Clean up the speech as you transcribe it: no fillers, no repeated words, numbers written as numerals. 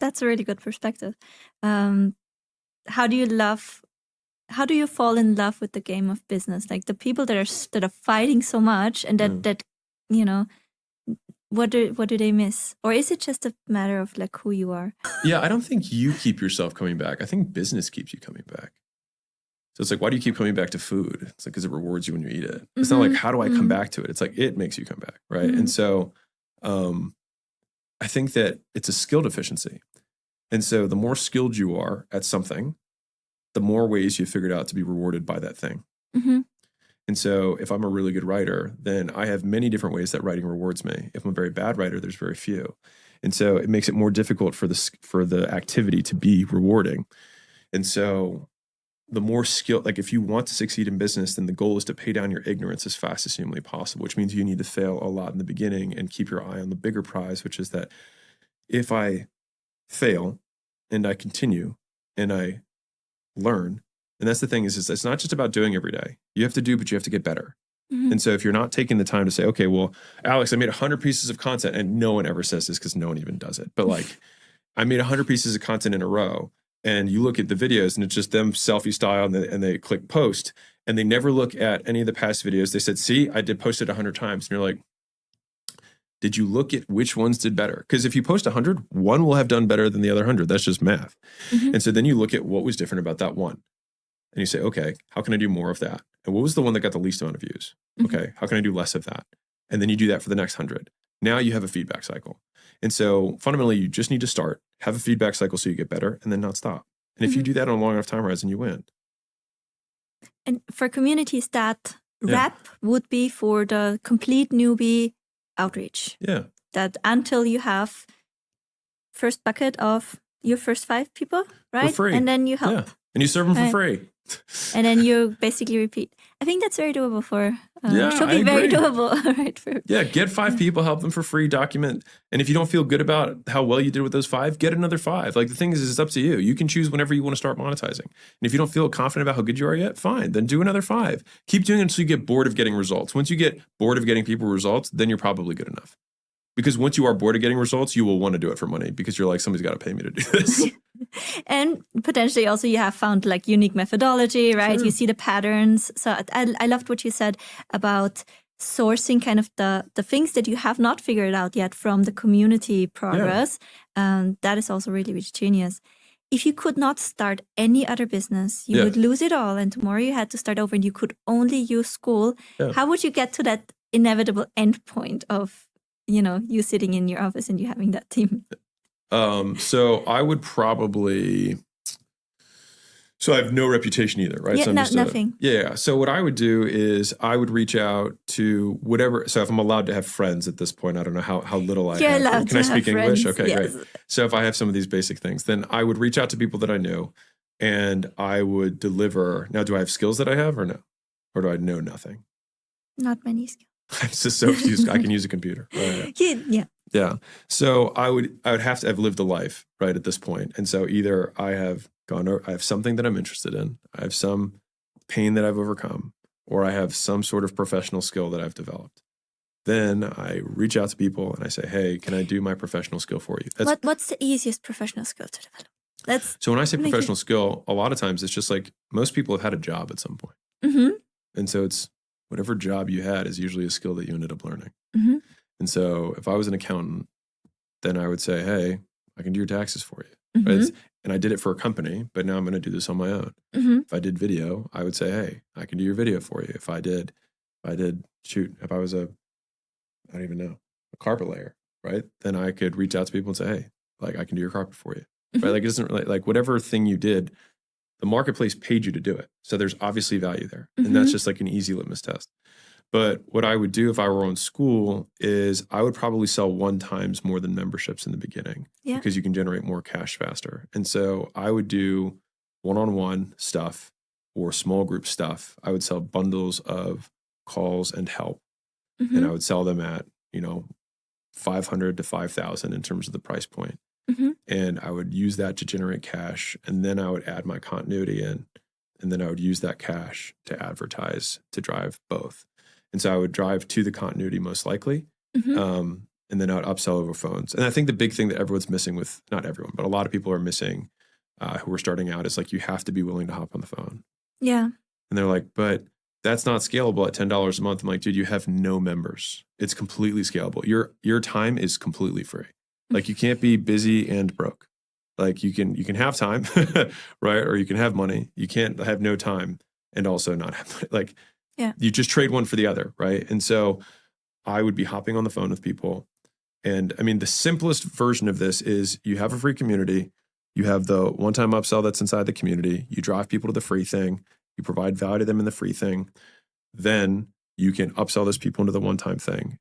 That's a really good perspective. Um, how do you fall in love with the game of business? Like the people that are fighting so much and that you know, what do they miss? Or is it just a matter of like who you are? Yeah, I don't think you keep yourself coming back. I think business keeps you coming back. So it's like, why do you keep coming back to food? It's like, because it rewards you when you eat it. It's not like, how do I come back to it? It's like, it makes you come back, right? And so I think that it's a skill deficiency. And so the more skilled you are at something, the more ways you've figured out to be rewarded by that thing. And so if I'm a really good writer, then I have many different ways that writing rewards me. If I'm a very bad writer, there's very few. And so it makes it more difficult for the activity to be rewarding. And so the more skill, like if you want to succeed in business, then the goal is to pay down your ignorance as fast as humanly possible, which means you need to fail a lot in the beginning and keep your eye on the bigger prize, which is that if I fail and I continue and I learn, and that's the thing is it's not just about doing every day. You have to do, but you have to get better. And so if you're not taking the time to say, okay, well, Alex, I made 100 pieces of content, and no one ever says this because no one even does it. But like, I made 100 pieces of content in a row, and you look at the videos, and it's just them selfie style, and they click post, and they never look at any of the past videos. They said, see, I did post it 100 times. And you're like, did you look at which ones did better? Because if you post 100, one will have done better than the other 100. That's just math. And so then you look at what was different about that one. And you say, okay, how can I do more of that? And what was the one that got the least amount of views? Okay, how can I do less of that? And then you do that for the next 100. Now you have a feedback cycle. And so fundamentally, you just need to start, have a feedback cycle so you get better, and then not stop. And if you do that on a long enough time horizon, you win. And for communities, that rep would be for the complete newbie outreach. Yeah. That until you have first bucket of your first 5 people, right? For free. And then you help. Yeah. And you serve them for free. And then you basically repeat. I think that's very doable for, should be I very agree. doable, right? Yeah, get 5 people, help them for free, document. And if you don't feel good about how well you did with those 5, get another 5. Like the thing is, it's up to you. You can choose whenever you want to start monetizing. And if you don't feel confident about how good you are yet, fine, then do another 5. Keep doing it until you get bored of getting results. Once you get bored of getting people results, then you're probably good enough. Because once you are bored of getting results, you will want to do it for money because you're like, somebody's got to pay me to do this. And potentially also you have found like unique methodology, right? Sure. You see the patterns. So I loved what you said about sourcing kind of the things that you have not figured out yet from the community progress. That is also really, really genius. If you could not start any other business, you would lose it all. And tomorrow you had to start over and you could only use school. How would you get to that inevitable endpoint of, you sitting in your office and you having that team? So I would probably, so I have no reputation either, right? Yeah, so nothing. So what I would do is I would reach out to whatever, so if I'm allowed to have friends at this point, I don't know how little I have. Allowed Can I to speak have English? friends, Okay, yes. great. So if I have some of these basic things, then I would reach out to people that I knew and I would deliver. Now, do I have skills that I have or no? Or do I know nothing? Not many skills. I'm just so used. I can use a computer. Right? Yeah. So I would have to have lived a life, right, at this point. And so either I have something that I'm interested in, I have some pain that I've overcome, or I have some sort of professional skill that I've developed. Then I reach out to people and I say, hey, can I do my professional skill for you? What's the easiest professional skill to develop? So when I say professional skill, a lot of times it's just like most people have had a job at some point. And so it's whatever job you had is usually a skill that you ended up learning. And so if I was an accountant, then I would say, hey, I can do your taxes for you. Right? And I did it for a company, but now I'm going to do this on my own. If I did video, I would say, hey, I can do your video for you. If I was I don't even know, a carpet layer, right? Then I could reach out to people and say, hey, like I can do your carpet for you. Right? Like it doesn't really, like whatever thing you did, the marketplace paid you to do it. So there's obviously value there. And that's just like an easy litmus test. But what I would do if I were on school is I would probably sell 1 times more than memberships in the beginning because you can generate more cash faster. And so I would do one-on-one stuff or small group stuff. I would sell bundles of calls and help. And I would sell them at, $500 to $5,000 in terms of the price point. And I would use that to generate cash. And then I would add my continuity in. And then I would use that cash to advertise to drive both. And so I would drive to the continuity most likely. and then I would upsell over phones. And I think the big thing that everyone's missing with, not everyone, but a lot of people are missing who are starting out is like, you have to be willing to hop on the phone. Yeah. And they're like, but that's not scalable at $10 a month. I'm like, dude, you have no members. It's completely scalable. Your time is completely free. Like, you can't be busy and broke. Like, you can have time, right? Or you can have money. You can't have no time and also not have money. Like, you just trade one for the other, right? And so I would be hopping on the phone with people. And I mean, the simplest version of this is you have a free community. You have the one-time upsell that's inside the community. You drive people to the free thing. You provide value to them in the free thing. Then you can upsell those people into the one-time thing.